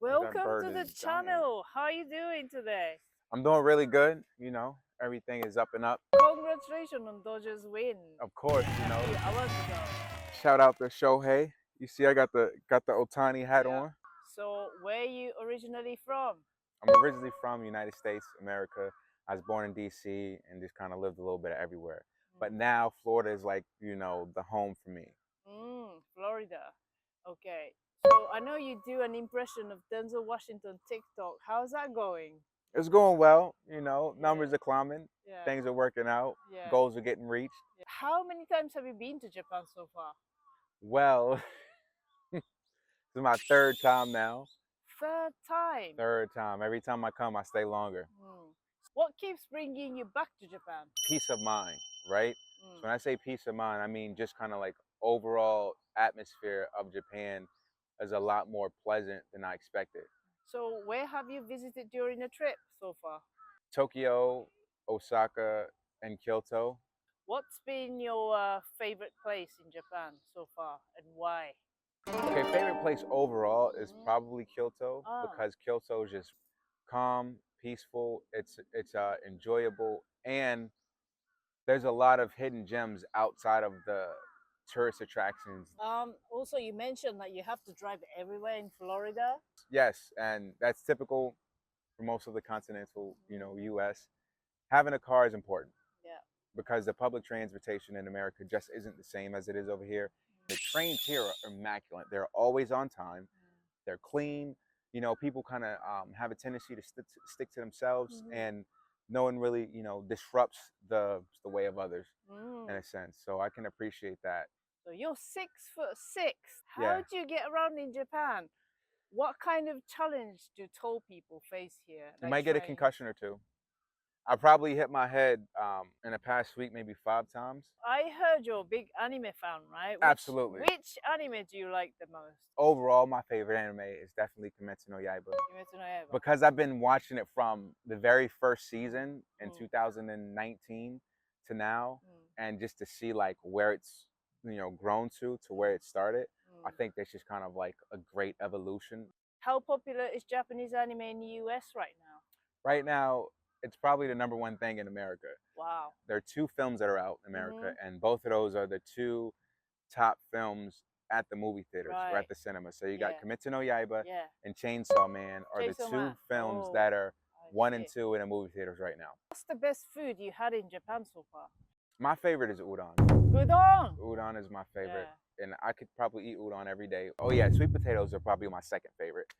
Welcome to the channel. How are you doing today? I'm doing really good. Everything is up and up. Congratulations on Dodgers win. Of course, a few hours ago. Shout out to Shohei. You see, I got the Otani hat on. So, where are you originally from? I'm originally from United States, America. I was born in DC and just kind of lived a little bit everywhere. But now Florida is like, the home for me. Florida. Okay. So I know you do an impression of Denzel Washington TikTok. How's that going? It's going well. Numbers are climbing. Yeah. Things are working out. Yeah. Goals are getting reached. How many times have you been to Japan so far? Well, this is my third time now. Third time? Third time. Every time I come, I stay longer. What keeps bringing you back to Japan? Peace of mind, right? So when I say peace of mind, I mean just kind of like overall atmosphere of Japan is a lot more pleasant than I expected. So where have you visited during the trip so far? Tokyo, Osaka, and Kyoto. What's been your favorite place in Japan so far and why? Okay, favorite place overall is probably Kyoto because Kyoto is just calm, peaceful, it's enjoyable, and there's a lot of hidden gems outside of the tourist attractions. Also, you mentioned that you have to drive everywhere in Florida. Yes, and that's typical for most of the continental, U.S. Having a car is important. Yeah. Because the public transportation in America just isn't the same as it is over here. The trains here are immaculate. They're always on time. They're clean. People kind of have a tendency to stick to themselves, and no one really, disrupts the way of others in a sense. So I can appreciate that. So you're 6'6". How do you get around in Japan? What kind of challenge do tall people face here? You might get a concussion or two. I probably hit my head in the past week maybe 5 times. I heard you're a big anime fan, right? Absolutely. Which anime do you like the most? Overall, my favorite anime is definitely Kimetsu no Yaiba. Kimetsu no Yaiba. Because I've been watching it from the very first season in 2019 to now, and just to see like where it's grown to where it started, I think that's just kind of like a great evolution. How popular is Japanese anime in the US right now? Right now, it's probably the #1 thing in America. Wow. There are 2 films that are out in America, and both of those are the 2 top films at the movie theaters or at the cinema. So you got Kimetsu no Yaiba and Chainsaw Man are the 2 films that are 1 and 2 in the movie theaters right now. What's the best food you had in Japan so far? My favorite is udon. Udon? Udon is my favorite. And I could probably eat udon every day. Oh yeah, sweet potatoes are probably my second favorite.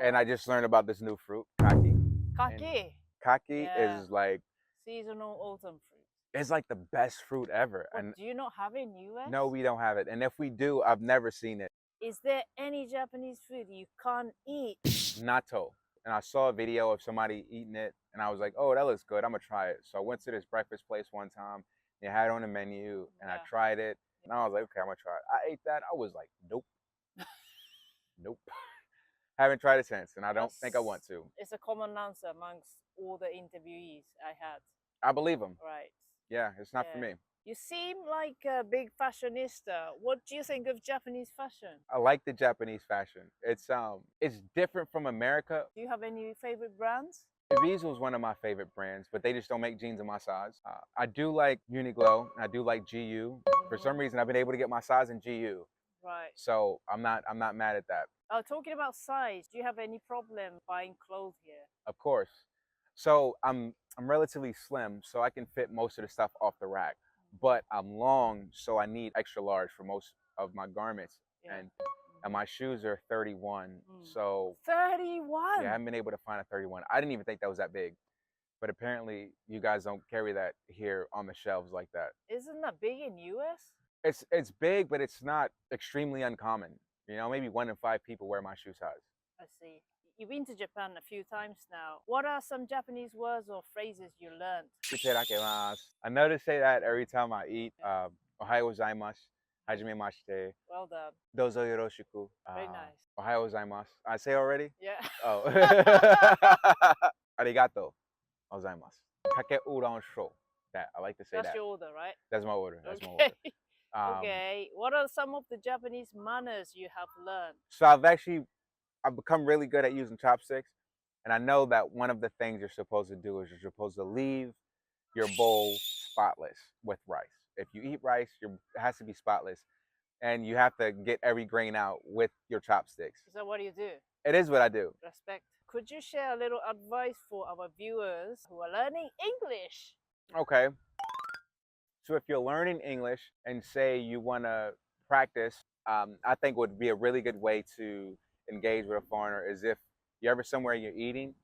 And I just learned about this new fruit, kaki. Kaki? Kaki is like seasonal autumn fruit. It's like the best fruit ever. And do you not have it in US? No, we don't have it. And if we do, I've never seen it. Is there any Japanese food you can't eat? Natto. And I saw a video of somebody eating it, and I was like, oh, that looks good. I'm going to try it. So I went to this breakfast place one time. They had it on the menu, and I tried it. And I was like, okay, I'm going to try it. I ate that. I was like, nope. Nope. Haven't tried it since, and I don't think I want to. It's a common answer amongst all the interviewees I had. I believe them. Right. Yeah, it's not for me. You seem like a big fashionista. What do you think of Japanese fashion? I like the Japanese fashion. It's different from America. Do you have any favorite brands? Evisu is one of my favorite brands, but they just don't make jeans in my size. I do like Uniqlo. I do like GU. For some reason, I've been able to get my size in GU. Right. So I'm not mad at that. Talking about size, do you have any problem buying clothes here? Of course. So I'm relatively slim, so I can fit most of the stuff off the rack. But I'm long, so I need extra large for most of my garments. And my shoes are 31. So 31? Yeah, I haven't been able to find a 31. I didn't even think that was that big. But apparently you guys don't carry that here on the shelves like that. Isn't that big in US? It's big, but it's not extremely uncommon. Maybe 1 in 5 people wear my shoe size. I see. You've been to Japan a few times now. What are some Japanese words or phrases you learned? Itadakimasu. I know to say that every time I eat. Ohayou gozaimasu. Hajimemashite. Well done. Dozo yoroshiku. Very nice. Ohayou gozaimasu. I say already? Yeah. Oh. Arigato gozaimasu. Kake udon sho. That I like to say that. That's your order, right? That's my order. That's my Okay. order. Okay. What are some of the Japanese manners you have learned? So I've actually I've become really good at using chopsticks, and I know that one of the things you're supposed to do is you're supposed to leave your bowl spotless with rice. If you eat rice, it has to be spotless, and you have to get every grain out with your chopsticks. So what do you do? It is what I do. Respect. Could you share a little advice for our viewers who are learning English? Okay. So if you're learning English and say you want to practice, I think would be a really good way to engage with a foreigner is if you're ever somewhere you're eating,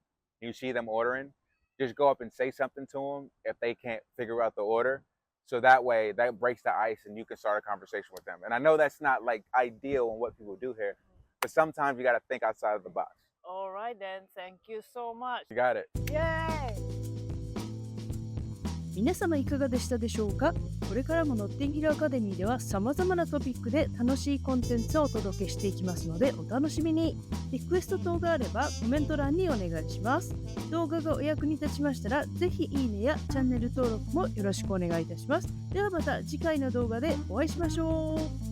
you see them ordering, just go up and say something to them if they can't figure out the order. So that way, that breaks the ice and you can start a conversation with them. And I know that's not like ideal on what people do here, but sometimes you got to think outside of the box. All right then, thank you so much. You got it. Yay! 皆様いかがでしたでしょうか。これからもノッティンヒルアカデミーでは様々なトピックで楽しいコンテンツをお届けしていきますのでお楽しみに。リクエスト等があればコメント欄にお願いします。動画がお役に立ちましたらぜひいいねやチャンネル登録もよろしくお願いいたします。ではまた次回の動画でお会いしましょう。